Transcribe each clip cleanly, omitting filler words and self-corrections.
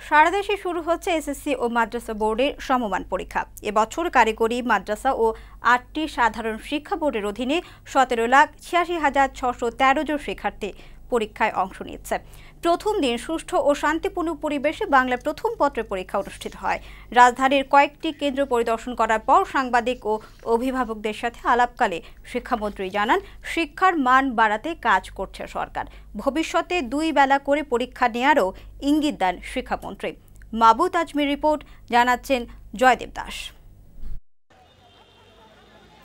সারা দেশে শুরু হচ্ছে এসএসসি ও মাদ্রাসা বোর্ডের সমমান পরীক্ষা। এবছর কারিগরি, মাদ্রাসা ও ৮টি সাধারণ শিক্ষা বোর্ডের অধীনে ১৭,৮৬,৬১৩ জন শিক্ষার্থী পরীক্ষায় অংশ নিচ্ছে। প্রথম দিন সুষ্ঠু ও শান্তিপূর্ণ পরিবেশে বাংলা প্রথম পত্রের পরীক্ষা অনুষ্ঠিত হয়। রাজধানীর কয়েকটি কেন্দ্র পরিদর্শন করার পর সাংবাদিক ও অভিভাবকদের সাথে আলাপকালে শিক্ষামন্ত্রী জানান, শিক্ষার মান বাড়াতে কাজ করছে সরকার। ভবিষ্যতে ২ বেলা করে পরীক্ষা নেওয়ারও ইঙ্গিত দেন শিক্ষামন্ত্রী। মাবুদ আজমির রিপোর্ট, জানাচ্ছেন জয়দেব দাস।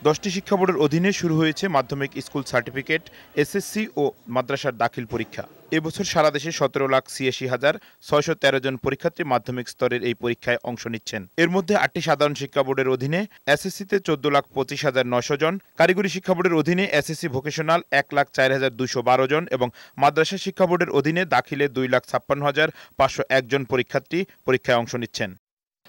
১০টি শিক্ষা বোর্ডের অধীনে শুরু হয়েছে মাধ্যমিক স্কুল সার্টিফিকেট, এসএসসি ও মাদ্রাসার দাখিল পরীক্ষা। এবছর সারা দেশে ১৭,৮৬,৬১৩ জন পরীক্ষার্থী মাধ্যমিক স্তরের এই পরীক্ষায় অংশ নিচ্ছেন। এর মধ্যে ৮টি সাধারণ শিক্ষা বোর্ডের অধীনে এসএসসিতে ১৪,২৫,৯০০ জন, কারিগরি শিক্ষা বোর্ডের অধীনে এসএসসি ভোকেশনাল ১,০৪,২১২ জন এবং মাদ্রাসা শিক্ষা বোর্ডের অধীনে দাখিলে ২,৫৬,৫০১ জন পরীক্ষার্থী পরীক্ষায় অংশ নিচ্ছেন।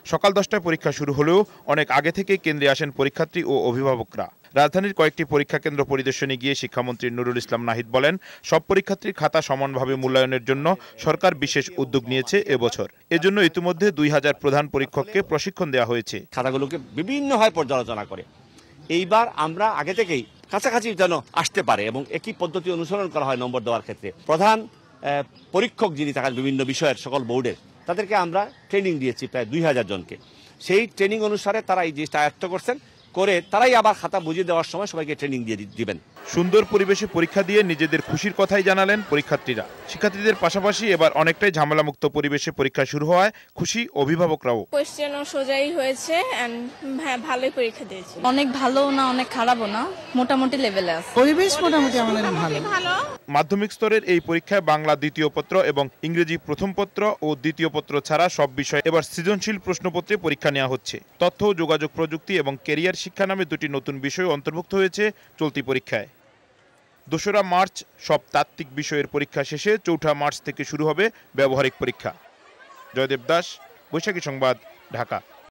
সকাল ১০টায় পরীক্ষা শুরু হলেও অনেক আগে থেকেই কেন্দ্রে আসেন পরীক্ষার্থী ও অভিভাবকরা। রাজধানীর কয়েকটি পরীক্ষা কেন্দ্র পরিদর্শনে গিয়ে শিক্ষামন্ত্রী নুরুল ইসলাম নাহিদ বলেন, সব পরীক্ষার্থীর খাতা সমানভাবে মূল্যায়নের জন্য সরকার বিশেষ উদ্যোগ নিয়েছে এবছর। এজন্য ইতিমধ্যে ২,০০০ প্রধান পরীক্ষককে প্রশিক্ষণ দেওয়া হয়েছে। খাতাগুলোকে বিভিন্নভাবে পর্যালোচনা করে এইবার আমরা আগে থেকেই কাছাকাছি যেন আসতে পারে এবং একই পদ্ধতি অনুসরণ করা হয় নম্বর দেওয়ার ক্ষেত্রে। প্রধান পরীক্ষক যিনি থাকেন বিভিন্ন বিষয়ের সকল বোর্ডের, তাদেরকে আমরা ট্রেনিং দিয়েছি প্রায় ২,০০০ জনকে। সেই ট্রেনিং অনুসারে তারা এই জিনিসটা আয়ত্ত করছেন, করে তারাই আবার খাতা বুঝিয়ে দেওয়ার সময় সবাইকে ট্রেনিং দিয়ে দিবেন। সুন্দর পরিবেশে পরীক্ষা দিয়ে নিজেদের খুশির কথাই জানালেন পরীক্ষার্থীরা। শিক্ষার্থীদের পাশাপাশি এবার অনেকটাই ঝামেলামুক্ত পরিবেশে পরীক্ষা শুরু হওয়ায় খুশি অভিভাবকরাও। কোয়েশ্চেনও সোজাই হয়েছে, হ্যাঁ ভালোই পরীক্ষা দিয়েছি। অনেক ভালো না, অনেক খারাপও না, মোটামুটি লেভেলে আছে। পরিবেশ মোটামুটি আমাদের ভালো। মাধ্যমিক স্তরের এই পরীক্ষায় বাংলা দ্বিতীয় পত্র এবং ইংরেজি প্রথম পত্র ও দ্বিতীয় পত্র ছাড়া সব বিষয়ে এবার সৃজনশীল প্রশ্নপত্রে পরীক্ষা নেওয়া হচ্ছে। তথ্য ও যোগাযোগ প্রযুক্তি এবং ক্যারিয়ার শিক্ষা নামে 2টি নতুন বিষয় অন্তর্ভুক্ত হয়েছে চলতি পরীক্ষায়। ২রা মার্চ সব তাত্ত্বিক বিষয়ের পরীক্ষা শেষে ৪ঠা মার্চ থেকে শুরু হবে ব্যবহারিক পরীক্ষা। জয়দেব দাস, বৈশাখী সংবাদ, ঢাকা।